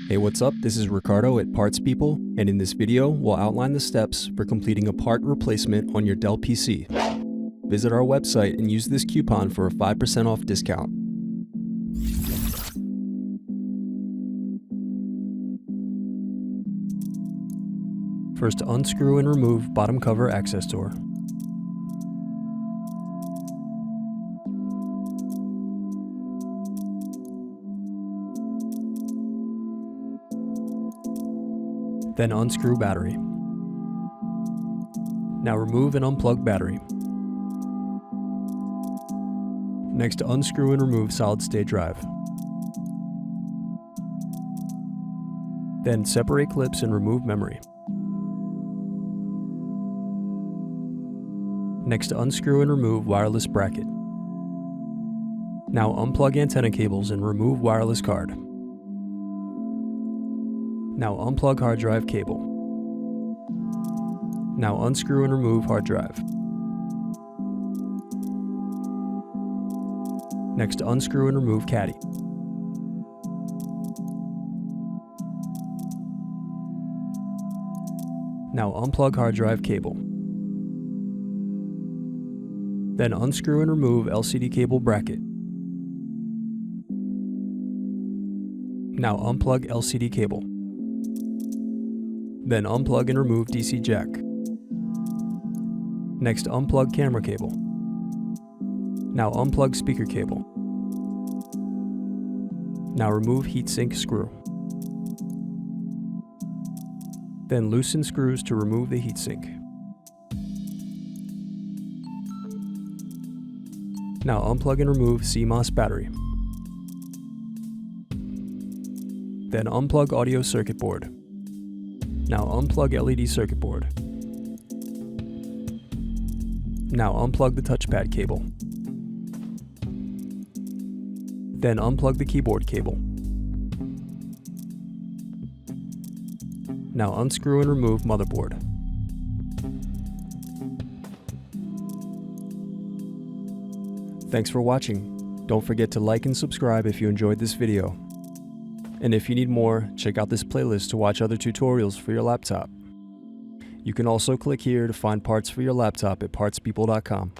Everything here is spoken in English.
Hey, what's up? This is Ricardo at Parts People, and in this video, we'll outline the steps for completing a part replacement on your Dell PC. Visit our website and use this coupon for a 5% off discount. First, unscrew and remove bottom cover access door. Then unscrew battery. Now remove and unplug battery. Next, unscrew and remove solid-state drive. Then separate clips and remove memory. Next, unscrew and remove wireless bracket. Now unplug antenna cables and remove wireless card. Now unplug hard drive cable. Now unscrew and remove hard drive. Next, unscrew and remove caddy. Now unplug hard drive cable. Then unscrew and remove LCD cable bracket. Now unplug LCD cable. Then unplug and remove DC jack. Next, unplug camera cable. Now unplug speaker cable. Now remove heatsink screw. Then loosen screws to remove the heatsink. Now unplug and remove CMOS battery. Then unplug audio circuit board. Now unplug LED circuit board. Now unplug the touchpad cable. Then unplug the keyboard cable. Now unscrew and remove motherboard. Thanks for watching. Don't forget to like and subscribe if you enjoyed this video. And if you need more, check out this playlist to watch other tutorials for your laptop. You can also click here to find parts for your laptop at partspeople.com.